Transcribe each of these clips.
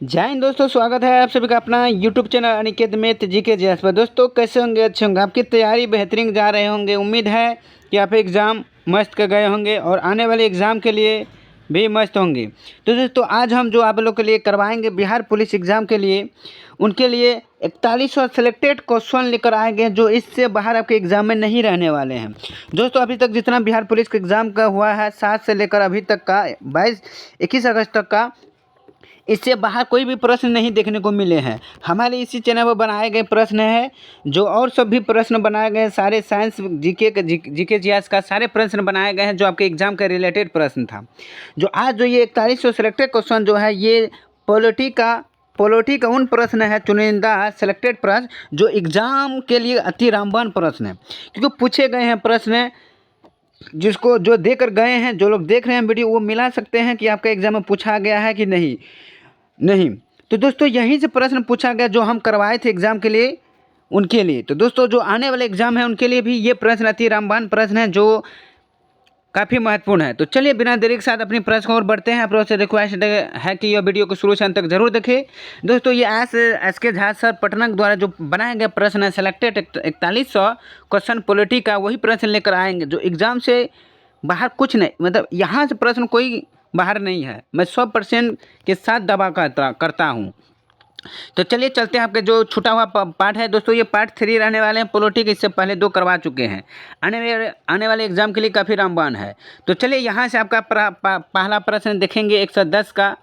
जय हिंद दोस्तों, स्वागत है आप सभी का अपना यूट्यूब चैनल अनिकेत मेथ जी के जी पर। दोस्तों कैसे होंगे? अच्छे होंगे। आपकी तैयारी बेहतरीन जा रहे होंगे। उम्मीद है कि आप एग्ज़ाम मस्त कर गए होंगे और आने वाले एग्ज़ाम के लिए भी मस्त होंगे। तो दोस्तों आज हम जो आप लोग के लिए करवाएंगे बिहार पुलिस एग्ज़ाम के लिए, उनके लिए 4100 सेलेक्टेड क्वेश्चन लेकर आएंगे जो इससे बाहर आपके एग्ज़ाम में नहीं रहने वाले हैं। दोस्तों अभी तक जितना बिहार पुलिस के एग्ज़ाम का हुआ है 7 से लेकर अभी तक का 21 अगस्त तक का, इससे बाहर कोई भी प्रश्न नहीं देखने को मिले हैं। हमारे इसी चैनल पर बनाए गए प्रश्न है जो और सब भी प्रश्न बनाए गए हैं, सारे साइंस जीके जीएस का सारे प्रश्न बनाए गए हैं जो आपके एग्जाम के रिलेटेड प्रश्न था। जो आज जो ये 4100 सेलेक्टेड क्वेश्चन जो है ये पॉलिटी का उन प्रश्न है, चुनिंदा सेलेक्टेड प्रश्न जो एग्ज़ाम के लिए अति रामबाण प्रश्न है, क्योंकि पूछे गए हैं प्रश्न जिसको जो देकर गए हैं, जो लोग देख रहे हैं वीडियो वो मिला सकते हैं कि आपका एग्ज़ाम में पूछा गया है कि नहीं। तो दोस्तों यहीं से प्रश्न पूछा गया जो हम करवाए थे एग्ज़ाम के लिए उनके लिए। तो दोस्तों जो आने वाले एग्ज़ाम है उनके लिए भी ये प्रश्न अति रामबाण प्रश्न है जो काफ़ी महत्वपूर्ण है। तो चलिए बिना देरी के साथ अपनी प्रश्न को और बढ़ते हैं। आप लोगों से रिक्वेस्ट है कि यह वीडियो को शुरू से अंत तक जरूर देखें। दोस्तों ये एस के झा सर पटना के द्वारा जो बनाया गया प्रश्न है सेलेक्टेड 4100 क्वेश्चन पॉलिटी का, वही प्रश्न लेकर आएंगे जो एग्ज़ाम से बाहर कुछ नहीं, मतलब यहाँ से प्रश्न कोई बाहर नहीं है। मैं 100% के साथ दावा करता हूँ। तो चलिए चलते हैं। आपके जो छूटा हुआ पार्ट है दोस्तों, ये पार्ट 3 रहने वाले हैं पॉलिटी के, इससे पहले 2 करवा चुके हैं। आने वाले एग्ज़ाम के लिए काफ़ी रामबाण है। तो चलिए यहाँ से आपका पहला प्रश्न देखेंगे 110 का।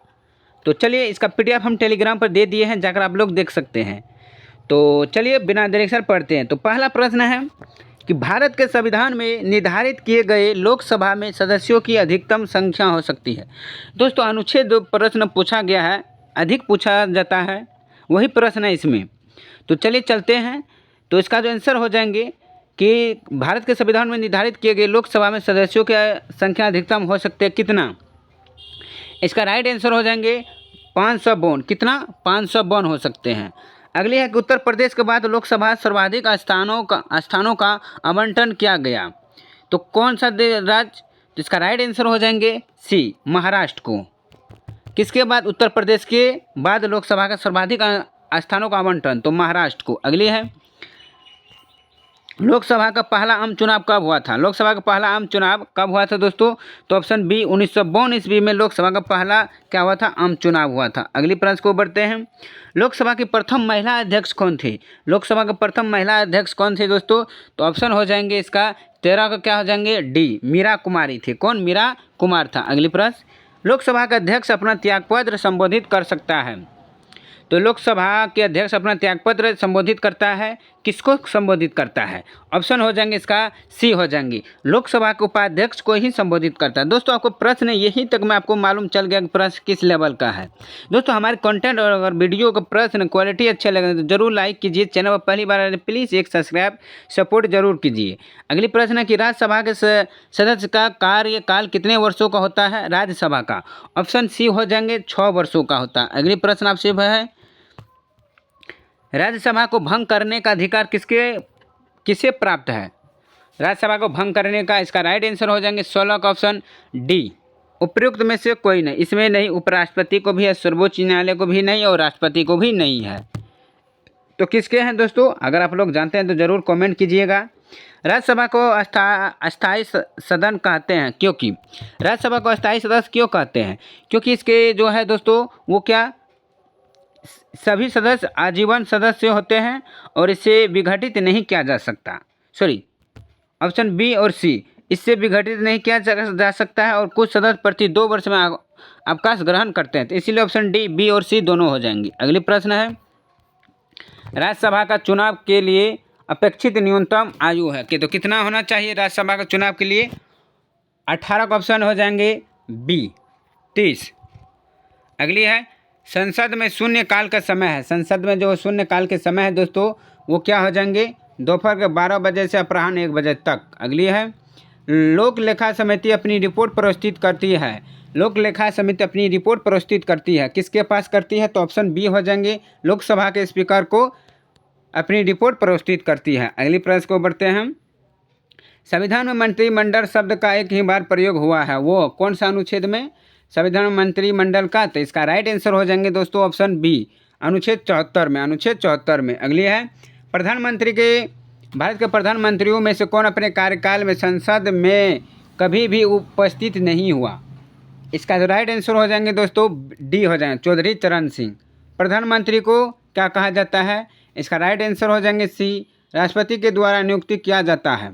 तो चलिए इसका PDF हम टेलीग्राम पर दे दिए हैं, जाकर आप लोग देख सकते हैं। तो चलिए बिना देरी के पढ़ते हैं। तो पहला प्रश्न है कि भारत के संविधान में निर्धारित किए गए लोकसभा में सदस्यों की अधिकतम संख्या हो सकती है। दोस्तों अनुच्छेद प्रश्न पूछा गया है, अधिक पूछा जाता है, वही प्रश्न है इसमें। तो चलिए चलते हैं। तो इसका जो आंसर हो जाएंगे कि भारत के संविधान में निर्धारित किए गए लोकसभा में सदस्यों की संख्या अधिकतम हो सकती है कितना? इसका राइट आंसर हो जाएंगे 552। कितना? 552 हो सकते हैं। अगली है कि उत्तर प्रदेश के बाद लोकसभा सर्वाधिक स्थानों का आवंटन किया गया, तो कौन सा राज्य? तो इसका राइट आंसर हो जाएंगे सी, महाराष्ट्र को। किसके बाद? उत्तर प्रदेश के बाद लोकसभा का सर्वाधिक स्थानों का आवंटन, तो महाराष्ट्र को। अगली है लोकसभा का पहला आम चुनाव कब हुआ था? लोकसभा का पहला आम चुनाव कब हुआ था दोस्तों? तो ऑप्शन बी 1952 ईस्वी में लोकसभा का पहला क्या हुआ था? आम चुनाव हुआ था। अगली प्रश्न को बढ़ते हैं। लोकसभा की प्रथम महिला अध्यक्ष कौन थी? लोकसभा का प्रथम महिला अध्यक्ष कौन थे दोस्तों? तो ऑप्शन हो जाएंगे इसका 13 का क्या हो जाएंगे? डी, मीरा कुमारी थी। कौन? मीरा कुमार था। अगली प्रश्न, लोकसभा का अध्यक्ष अपना त्यागपत्र संबोधित कर सकता है? तो लोकसभा के अध्यक्ष अपना त्यागपत्र संबोधित करता है, किसको संबोधित करता है? ऑप्शन हो जाएंगे इसका सी हो जाएंगी, लोकसभा के उपाध्यक्ष को ही संबोधित करता है। दोस्तों आपको प्रश्न यहीं तक में आपको मालूम चल गया कि प्रश्न किस लेवल का है। दोस्तों हमारे कंटेंट और अगर वीडियो का प्रश्न क्वालिटी अच्छे लगे तो जरूर लाइक कीजिए। चैनल पर पहली बार आए प्लीज़ एक सब्सक्राइब सपोर्ट जरूर कीजिए। अगली प्रश्न है कि राज्यसभा के सदस्य का कार्यकाल कितने वर्षों का होता है? राज्यसभा का ऑप्शन सी हो जाएंगे 6 वर्षों का होता है। अगली प्रश्न आपसे है राज्यसभा को भंग करने का अधिकार किसे प्राप्त है? राज्यसभा को भंग करने का, इसका राइट आंसर हो जाएंगे 16 का ऑप्शन डी, उपयुक्त में से कोई नहीं। इसमें नहीं उपराष्ट्रपति को भी है, सर्वोच्च न्यायालय को भी नहीं और राष्ट्रपति को भी नहीं है। तो किसके हैं दोस्तों? अगर आप लोग जानते हैं तो ज़रूर कमेंट कीजिएगा। राज्यसभा को अस्थायी सदन कहते हैं क्योंकि राज्यसभा को अस्थायी सदस्य क्यों कहते हैं? क्योंकि इसके जो है दोस्तों वो क्या, सभी सदस्य आजीवन सदस्य होते हैं और इसे विघटित नहीं किया जा सकता। सॉरी, ऑप्शन बी और सी, इससे विघटित नहीं किया जा सकता है और कुछ सदस्य प्रति 2 वर्ष में अवकाश ग्रहण करते हैं। तो इसीलिए ऑप्शन डी, बी और सी दोनों हो जाएंगी। अगली प्रश्न है राज्यसभा का चुनाव के लिए अपेक्षित न्यूनतम आयु है कि तो कितना होना चाहिए राज्यसभा का चुनाव के लिए? 18 का ऑप्शन हो जाएंगे बी, 30। अगली है संसद में शून्य काल का समय है। संसद में जो शून्य काल के समय है दोस्तों वो क्या हो जाएंगे? दोपहर के 12 बजे से अपराह्न 1 बजे तक। अगली है लोक लेखा समिति अपनी रिपोर्ट प्रस्तुत करती है। लोक लेखा समिति अपनी रिपोर्ट प्रस्तुत करती है, किसके पास करती है? तो ऑप्शन बी हो जाएंगे, लोकसभा के स्पीकर को अपनी रिपोर्ट प्रस्तुत करती है। अगली प्रश्न को बढ़ते हैं। संविधान में मंत्रिमंडल शब्द का एक ही बार प्रयोग हुआ है, वो कौन सा अनुच्छेद में? संविधान मंत्रिमंडल का? तो इसका राइट आंसर हो जाएंगे दोस्तों ऑप्शन बी, अनुच्छेद 74 में। अनुच्छेद 74 में। अगली है, प्रधानमंत्री के भारत के प्रधानमंत्रियों में से कौन अपने कार्यकाल में संसद में कभी भी उपस्थित नहीं हुआ? इसका जो राइट आंसर हो जाएंगे दोस्तों डी हो जाएंगे, चौधरी चरण सिंह। प्रधानमंत्री को क्या कहा जाता है? इसका राइट आंसर हो जाएंगे सी, राष्ट्रपति के द्वारा नियुक्ति किया जाता है।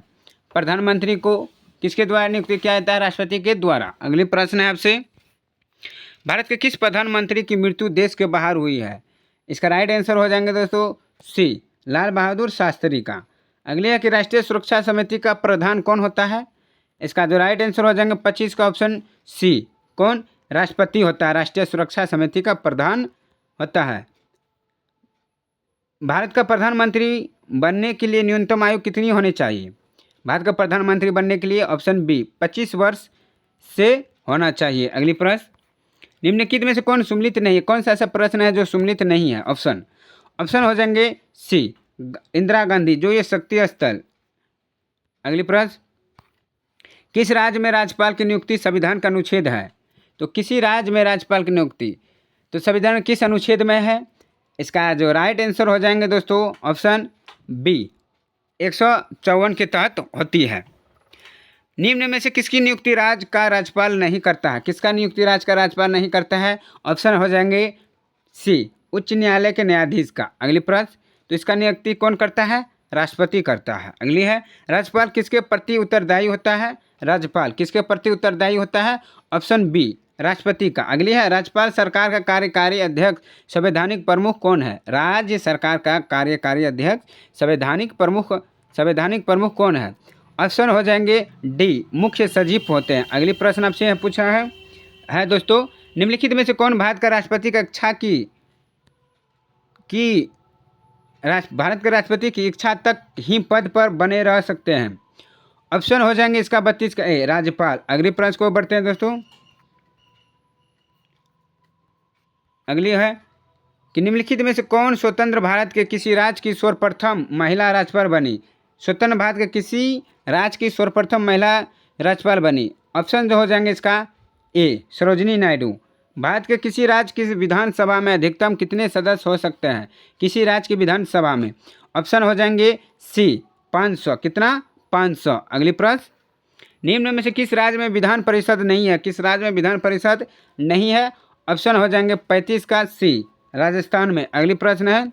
प्रधानमंत्री को किसके द्वारा नियुक्ति किया जाता है? राष्ट्रपति के द्वारा। अगली प्रश्न है आपसे, भारत के किस प्रधानमंत्री की मृत्यु देश के बाहर हुई है? इसका राइट आंसर हो जाएंगे दोस्तों सी, लाल बहादुर शास्त्री का। अगली है कि राष्ट्रीय सुरक्षा समिति का प्रधान कौन होता है? इसका जो राइट आंसर हो जाएंगे 25 का ऑप्शन सी, कौन? राष्ट्रपति होता है, राष्ट्रीय सुरक्षा समिति का प्रधान होता है। भारत का प्रधानमंत्री बनने के लिए न्यूनतम आयु कितनी होनी चाहिए? भारत का प्रधानमंत्री बनने के लिए ऑप्शन बी 25 वर्ष से होना चाहिए। अगली प्रश्न, निम्नलिखित में से कौन सम्मिलित नहीं है? कौन सा ऐसा प्रश्न है जो सम्मिलित नहीं है? ऑप्शन हो जाएंगे सी, इंदिरा गांधी, जो ये शक्ति स्थल। अगली प्रश्न, किस राज्य में राज्यपाल की नियुक्ति संविधान का अनुच्छेद है? तो किसी राज्य में राज्यपाल की नियुक्ति तो संविधान किस अनुच्छेद में है? इसका जो राइट आंसर हो जाएंगे दोस्तों ऑप्शन बी, 154 के तहत होती है। निम्न में से किसकी नियुक्ति राज्य का राज्यपाल नहीं करता है? किसका नियुक्ति राज्य का राज्यपाल नहीं करता है? ऑप्शन हो जाएंगे सी, उच्च न्यायालय के न्यायाधीश का। अगली प्रश्न, तो इसका नियुक्ति कौन करता है? राष्ट्रपति करता है। अगली है, राज्यपाल किसके प्रति उत्तरदायी होता है? राज्यपाल किसके प्रति उत्तरदायी होता है? ऑप्शन बी, राष्ट्रपति का। अगली है, राज्यपाल सरकार का कार्यकारी अध्यक्ष संवैधानिक प्रमुख कौन है? राज्य सरकार का कार्यकारी अध्यक्ष संवैधानिक प्रमुख कौन है? ऑप्शन हो जाएंगे डी, मुख्य सचिव होते हैं। अगली प्रश्न आपसे पूछा है दोस्तों, निम्नलिखित में से कौन भारत का राष्ट्रपति का इच्छा भारत के राष्ट्रपति की इच्छा तक ही पद पर बने रह सकते हैं? ऑप्शन हो जाएंगे इसका 32 का ए, राज्यपाल। अगली प्रश्न को बढ़ते हैं दोस्तों। अगली है कि निम्नलिखित में से कौन स्वतंत्र भारत के किसी राज्य की सर्वप्रथम महिला राज्यपाल बनी? स्वतंत्र भारत के किसी राज्य की सर्वप्रथम महिला राज्यपाल बनी? ऑप्शन जो हो जाएंगे इसका ए, सरोजिनी नायडू। भारत के किसी राज्य की विधानसभा में अधिकतम कितने सदस्य हो सकते हैं? किसी राज्य की विधानसभा में? ऑप्शन हो जाएंगे सी, 500। कितना? 500। अगली प्रश्न, निम्न में से किस राज्य में विधान परिषद नहीं है? किस राज्य में विधान परिषद नहीं है? ऑप्शन हो जाएंगे 35 का सी, राजस्थान में। अगली प्रश्न है,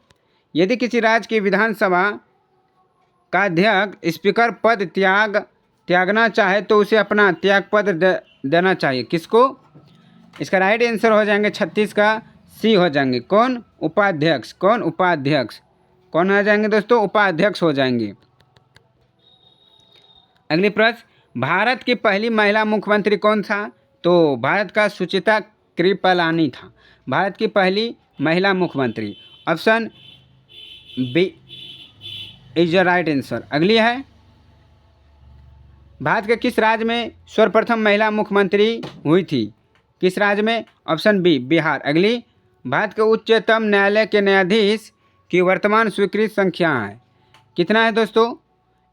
यदि किसी राज्य की विधानसभा का अध्यक्ष स्पीकर पद त्यागना चाहे तो उसे अपना त्यागपत्र देना चाहिए। किसको? इसका राइट आंसर हो जाएंगे 36 का सी हो जाएंगे, कौन? उपाध्यक्ष। कौन? उपाध्यक्ष। कौन आ जाएंगे दोस्तों? उपाध्यक्ष हो जाएंगे। अगली प्रश्न, भारत की पहली महिला मुख्यमंत्री कौन था? तो भारत का सुचिता कृपलानी था, भारत की पहली महिला मुख्यमंत्री। Option B is the right answer. अगली है, भारत के किस राज्य में सर्वप्रथम महिला मुख्यमंत्री हुई थी? किस राज्य में? Option B, Bihar. अगली, भारत के उच्चतम न्यायालय के न्यायाधीश की वर्तमान स्वीकृत संख्या है? कितना है दोस्तों?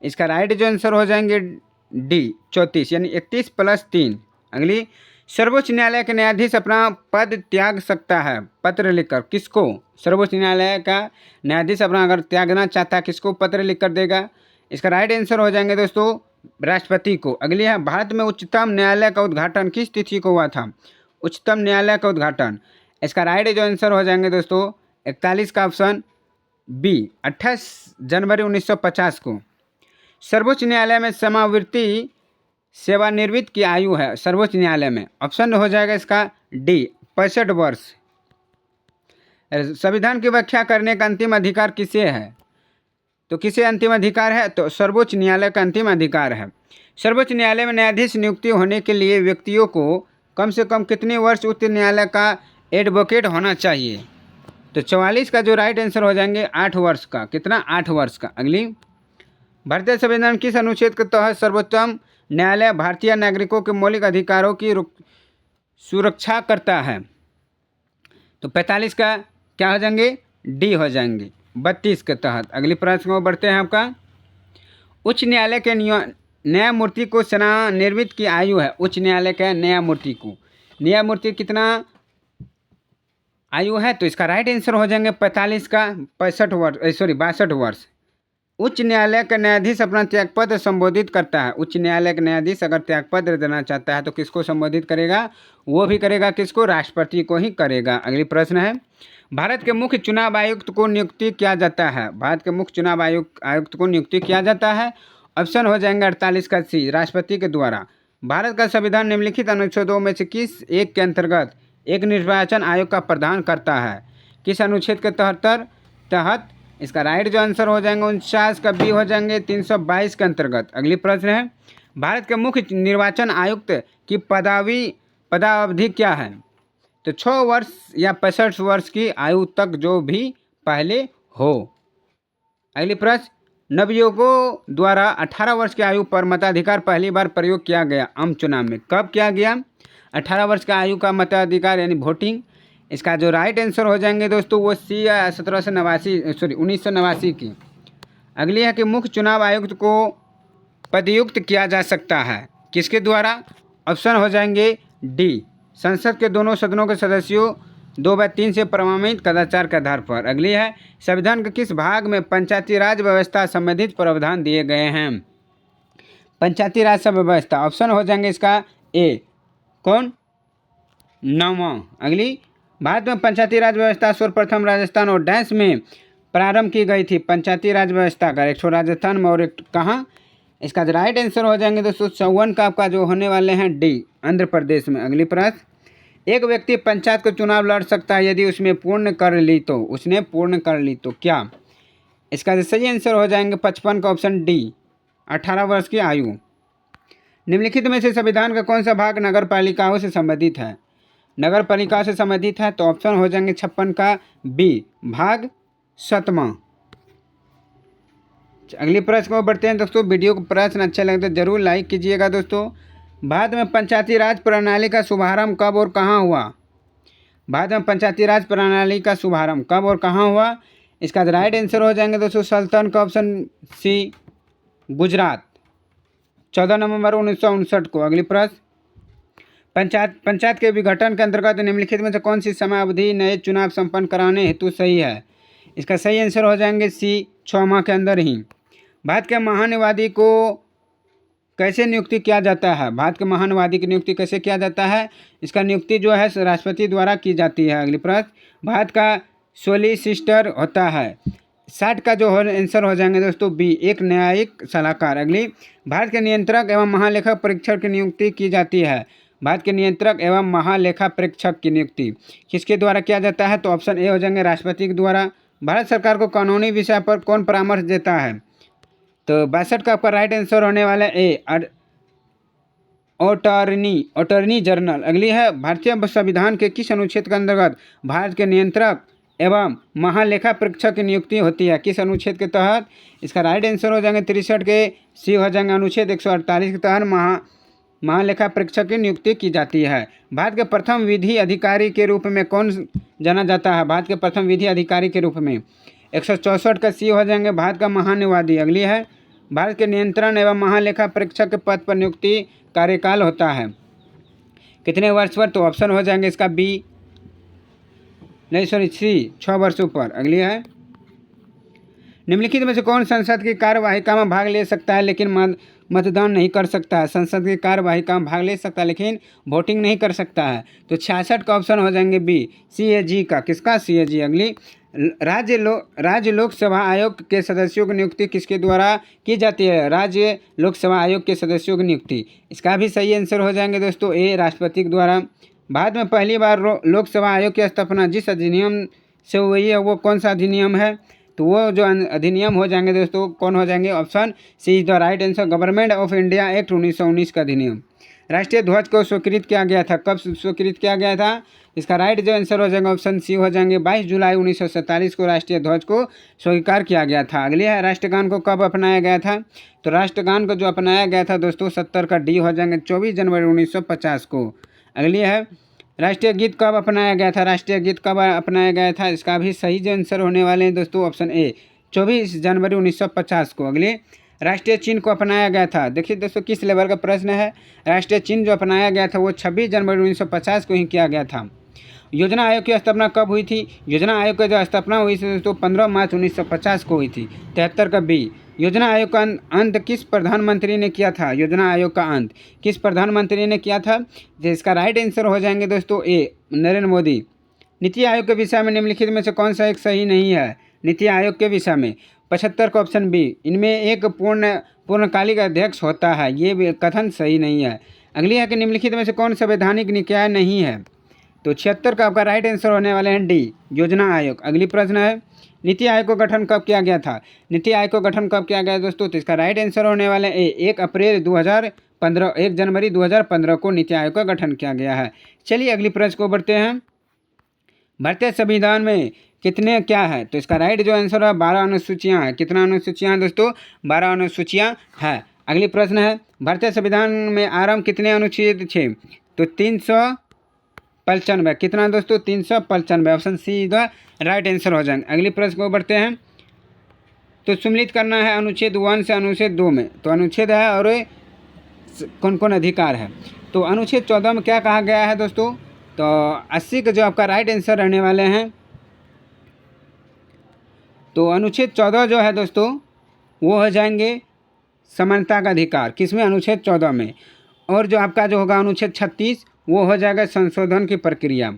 इसका राइट जो आंसर हो जाएंगे डी, 34, यानी 31 + 3। अगली, सर्वोच्च न्यायालय के न्यायाधीश अपना पद त्याग सकता है पत्र लिखकर? किसको? सर्वोच्च न्यायालय का न्यायाधीश अपना अगर त्यागना चाहता है किसको पत्र लिख कर देगा? इसका राइट आंसर हो जाएंगे दोस्तों राष्ट्रपति को। अगली है, भारत में उच्चतम न्यायालय का उद्घाटन किस तिथि को हुआ था? उच्चतम न्यायालय का उद्घाटन, इसका राइट जो आंसर हो जाएंगे दोस्तों 41 का ऑप्शन बी, 28 जनवरी 1950 को। सर्वोच्च न्यायालय में समावृत्ति सेवानिवृत्त की आयु है सर्वोच्च न्यायालय में? ऑप्शन हो जाएगा इसका डी, 65 वर्ष। संविधान की व्याख्या करने का अंतिम अधिकार किसे है? तो किसे अंतिम अधिकार है? तो सर्वोच्च न्यायालय का अंतिम अधिकार है। सर्वोच्च न्यायालय में न्यायाधीश नियुक्ति होने के लिए व्यक्तियों को कम से कम कितने वर्ष उच्च न्यायालय का एडवोकेट होना चाहिए? तो 44 का जो राइट आंसर हो जाएंगे 8 वर्ष का। कितना? 8 वर्ष का। अगली, भारतीय संविधान किस अनुच्छेद के तहत सर्वोच्चतम न्यायालय भारतीय नागरिकों के मौलिक अधिकारों की सुरक्षा करता है? तो 45 का क्या हो जाएंगे? डी हो जाएंगे, 32 के तहत। अगली प्रश्न को बढ़ते हैं आपका, उच्च न्यायालय के न्यायमूर्ति को सेवानिवृत्त की आयु है? उच्च न्यायालय के न्यायमूर्ति को न्यायमूर्ति कितना आयु है? तो इसका राइट आंसर हो जाएंगे 45 का 65 वर्ष, सॉरी 62 वर्ष। उच्च न्यायालय का न्यायाधीश अपना त्यागपत्र संबोधित करता है। उच्च न्यायालय का न्यायाधीश अगर त्यागपत्र देना चाहता है तो किसको संबोधित करेगा? वो भी करेगा किसको? राष्ट्रपति को ही करेगा। अगली प्रश्न है, भारत के मुख्य चुनाव आयुक्त को नियुक्ति किया जाता है। भारत के मुख्य चुनाव आयुक्त को नियुक्ति किया जाता है। ऑप्शन हो जाएंगे 48 का सी, राष्ट्रपति के द्वारा। भारत का संविधान निम्नलिखित अनुच्छेदों में से किस एक के अंतर्गत एक निर्वाचन आयोग का प्रदान करता है? किस अनुच्छेद के तहत? इसका राइट जो आंसर हो जाएंगे 49 का बी हो जाएंगे 322 के अंतर्गत। अगली प्रश्न है, भारत के मुख्य निर्वाचन आयुक्त की पदावधि क्या है? तो 6 वर्ष या 65 वर्ष की आयु तक जो भी पहले हो। अगली प्रश्न, नवयुवकों द्वारा 18 वर्ष की आयु पर मताधिकार पहली बार प्रयोग किया गया आम चुनाव में कब किया गया? 18 वर्ष का आयु का मताधिकार यानी वोटिंग। इसका जो राइट आंसर हो जाएंगे दोस्तों वो सी 1989 की। अगली है कि मुख्य चुनाव आयुक्त को पदयुक्त किया जा सकता है किसके द्वारा? ऑप्शन हो जाएंगे डी, संसद के दोनों सदनों के सदस्यों 2/3 से प्रमाणित कदाचार के आधार पर। अगली है, संविधान के किस भाग में पंचायती राज व्यवस्था संबंधित प्रावधान दिए गए हैं? पंचायती राज व्यवस्था। ऑप्शन हो जाएंगे इसका ए, कौन? 9वां। अगली, भारत में पंचायती राज व्यवस्था सर्वप्रथम राजस्थान और डैश में प्रारंभ की गई थी। पंचायती राज व्यवस्था का एक राजस्थान में और एक कहाँ? इसका जो राइट आंसर हो जाएंगे दोस्तों 54 का आपका जो होने वाले हैं डी, आंध्र प्रदेश में। अगली प्रश्न, एक व्यक्ति पंचायत का चुनाव लड़ सकता है यदि उसने पूर्ण कर ली तो क्या? इसका जो सही आंसर हो जाएंगे 55 का ऑप्शन डी, 18 वर्ष की आयु। निम्नलिखित में से संविधान का कौन सा भाग नगर पालिकाओं से संबंधित है? नगर पालिका से संबंधित है तो ऑप्शन हो जाएंगे 56 का बी, भाग 7वां। अगली प्रश्न को बढ़ते हैं दोस्तों। वीडियो को प्रश्न अच्छा लगे तो जरूर लाइक कीजिएगा दोस्तों। भारत में पंचायती राज प्रणाली का शुभारंभ कब और कहाँ हुआ? भारत में पंचायती राज प्रणाली का शुभारंभ कब और कहाँ हुआ? इसका राइट आंसर हो जाएंगे दोस्तों सल्तन का ऑप्शन सी, गुजरात, 14 नवंबर 1959 को। अगली प्रश्न, पंचायत के विघटन के अंतर्गत निम्नलिखित में से कौन सी समय अवधि नए चुनाव संपन्न कराने हेतु सही है? इसका सही आंसर हो जाएंगे सी, 6 माह के अंदर ही। भारत के महान्यायवादी को कैसे नियुक्ति किया जाता है? भारत के महान्यायवादी की नियुक्ति कैसे किया जाता है? इसका नियुक्ति जो है राष्ट्रपति द्वारा की जाती है। अगली प्रश्न, भारत का सोलिसिटर होता है। 60 का जो आंसर हो जाएंगे दोस्तों बी, एक न्यायिक सलाहकार। अगली, भारत के नियंत्रक एवं महालेखा परीक्षक की नियुक्ति की जाती है। भारत के नियंत्रक एवं महालेखा परीक्षक की नियुक्ति किसके द्वारा किया जाता है? तो ऑप्शन ए हो जाएंगे राष्ट्रपति के द्वारा। भारत सरकार को कानूनी विषय पर कौन परामर्श देता है? तो 62 का आपका राइट आंसर होने वाला है ए, अटॉर्नी जनरल। अगली है, भारतीय संविधान के किस अनुच्छेद के अंतर्गत भारत के नियंत्रक एवं महालेखा परीक्षक की नियुक्ति होती है? किस अनुच्छेद के तहत? इसका राइट आंसर हो जाएंगे 63 के सी हो जाएंगे, अनुच्छेद 148 के तहत महालेखा परीक्षक की नियुक्ति की जाती है। भारत के प्रथम विधि अधिकारी के रूप में कौन जाना जाता है? भारत के प्रथम विधि अधिकारी के रूप में 164 का सी हो जाएंगे, भारत का महान्यायवादी। अगली है, भारत के नियंत्रण एवं महालेखा परीक्षक के पद पर नियुक्ति कार्यकाल होता है कितने वर्ष पर? तो ऑप्शन हो जाएंगे इसका बी, नहीं सॉरी सी, 6 वर्षों पर। अगली है, निम्नलिखित में से कौन संसद की कार्यवाहिका में भाग ले सकता है लेकिन मतदान नहीं कर सकता है? संसद की कार्यवाहिका में भाग ले सकता है लेकिन वोटिंग नहीं कर सकता है। तो 66 का ऑप्शन हो जाएंगे बी, CAG का। किसका? CAG। अगली, राज्य लोकसेवा आयोग के सदस्यों की नियुक्ति किसके द्वारा की जाती है? राज्य लोकसेवा आयोग के सदस्यों की नियुक्ति। इसका भी सही आंसर हो जाएंगे दोस्तों ए, राष्ट्रपति के द्वारा। भारत में पहली बार लोकसेवा आयोग की स्थापना जिस अधिनियम से हुई है वो कौन सा अधिनियम है? तो वो जो अधिनियम हो जाएंगे दोस्तों कौन हो जाएंगे? Option C is the right answer, government of India act 1919 का अधिनियम। राष्ट्रीय ध्वज को स्वीकृत किया गया था, कब स्वीकृत किया गया था? इसका राइट जो आंसर हो जाएगा ऑप्शन सी हो जाएंगे 22 जुलाई 1947 को राष्ट्रीय ध्वज को स्वीकार किया गया था। अगली है, राष्ट्रगान को कब अपनाया गया था? तो राष्ट्रगान को जो अपनाया गया था दोस्तों 70 का डी हो जाएंगे 24 जनवरी 1950 को। अगली है, राष्ट्रीय गीत कब अपनाया गया था? राष्ट्रीय गीत कब अपनाया गया था? इसका भी सही जो आंसर होने वाले हैं दोस्तों ऑप्शन ए, 24 जनवरी 1950 को। अगले, राष्ट्रीय चिन्ह को अपनाया गया था? देखिए दोस्तों किस लेवल का प्रश्न है। राष्ट्रीय चिन्ह जो अपनाया गया था वो 26 जनवरी 1950 को ही किया गया था। योजना आयोग की स्थापना कब हुई थी? योजना आयोग की जो स्थापना हुई थी दोस्तों 15 मार्च 1950 को हुई थी। 73 का बी। योजना आयोग का अंत किस प्रधानमंत्री ने किया था? योजना आयोग का अंत किस प्रधानमंत्री ने किया था? तो इसका राइट आंसर हो जाएंगे दोस्तों ए, नरेंद्र मोदी। नीति आयोग के विषय में निम्नलिखित में से कौन सा एक सही नहीं है? नीति आयोग के विषय में 75 का ऑप्शन बी, इनमें एक पूर्णकालिक अध्यक्ष होता है, ये भी कथन सही नहीं है। अगली है कि निम्नलिखित में से कौन संवैधानिक निकाय नहीं है? तो 76 का आपका राइट आंसर होने वाले हैं डी, योजना आयोग। अगली प्रश्न है नीति आयोग का गठन कब किया गया था? नीति आयोग का गठन कब किया गया दोस्तों? तो इसका राइट आंसर होने वाले ए, 1 जनवरी 2015 को नीति आयोग का गठन किया गया है। चलिए अगली प्रश्न को बढ़ते हैं। भारतीय संविधान में कितने क्या है? तो इसका राइट जो आंसर है 12 अनुसूचियाँ हैं। कितना अनुसूचियाँ हैं दोस्तों? 12 अनुसूचियाँ हैं। अगली प्रश्न है भारतीय संविधान में आरंभ कितने अनुच्छेद थे? तो 395। कितना दोस्तों? 395। Option see the right answer हो जाएंगे। अगली प्रश्न को बढ़ते हैं। तो सम्मिलित करना है अनुच्छेद 1 से अनुच्छेद 2 में। तो अनुच्छेद है और कौन कौन अधिकार है? तो अनुच्छेद 14 में क्या कहा गया है दोस्तों? तो 80 का जो आपका राइट आंसर रहने वाले हैं। तो अनुच्छेद 14 जो है दोस्तों वो हो जाएंगे समानता का अधिकार। किसमें? अनुच्छेद 14 में। और जो आपका जो होगा अनुच्छेद 36 वो हो जाएगा संशोधन की प्रक्रिया।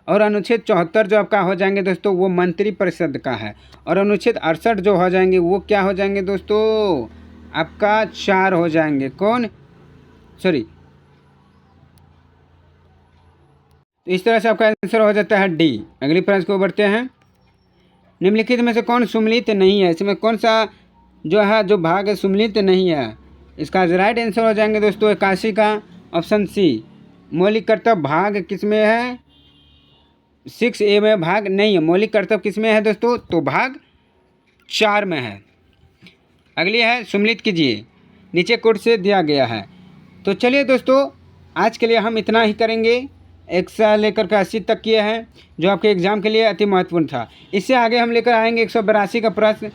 और अनुच्छेद 74 जो आपका हो जाएंगे दोस्तों वो मंत्रिपरिषद का है। और अनुच्छेद 68 जो हो जाएंगे वो क्या हो जाएंगे दोस्तों? आपका 4 हो जाएंगे। कौन? सॉरी, तो इस तरह से आपका आंसर हो जाता है डी। अगली प्रश्न को बढ़ते हैं। निम्नलिखित में से कौन सम्मिलित नहीं है? इसमें कौन सा जो है जो भाग सम्मिलित नहीं है? इसका राइट आंसर हो जाएंगे दोस्तों 81 का ऑप्शन सी, मौलिक कर्तव्य भाग किसमें है? 6A में भाग नहीं है। मौलिक कर्तव्य किसमें है दोस्तों? तो भाग 4 में है। अगली है सम्मिलित कीजिए, नीचे कोड से दिया गया है। तो चलिए दोस्तों आज के लिए हम इतना ही करेंगे। 1 से लेकर के 80 तक किए हैं जो आपके एग्ज़ाम के लिए अति महत्वपूर्ण था। इससे आगे हम लेकर आएंगे 182 का प्रश्न।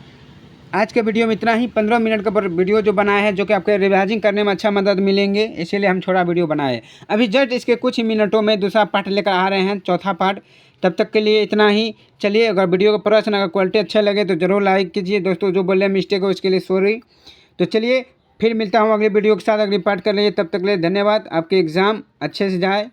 आज के वीडियो में इतना ही। 15 मिनट का वीडियो जो बनाया है जो कि आपके रिवाइजिंग करने में अच्छा मदद मिलेंगे, इसीलिए हम छोटा वीडियो बनाए। अभी जस्ट इसके कुछ ही मिनटों में दूसरा पार्ट लेकर आ रहे हैं, चौथा पार्ट। तब तक के लिए इतना ही। चलिए अगर वीडियो का प्रश्न अगर क्वालिटी अच्छा लगे तो ज़रूर लाइक कीजिए दोस्तों। जो बोले मिस्टेक हो उसके लिए सॉरी। तो चलिए फिर मिलता हूँ अगले वीडियो के साथ, अगली पार्ट कर लीजिए। तब तक के लिए धन्यवाद। आपके एग्ज़ाम अच्छे से जाए।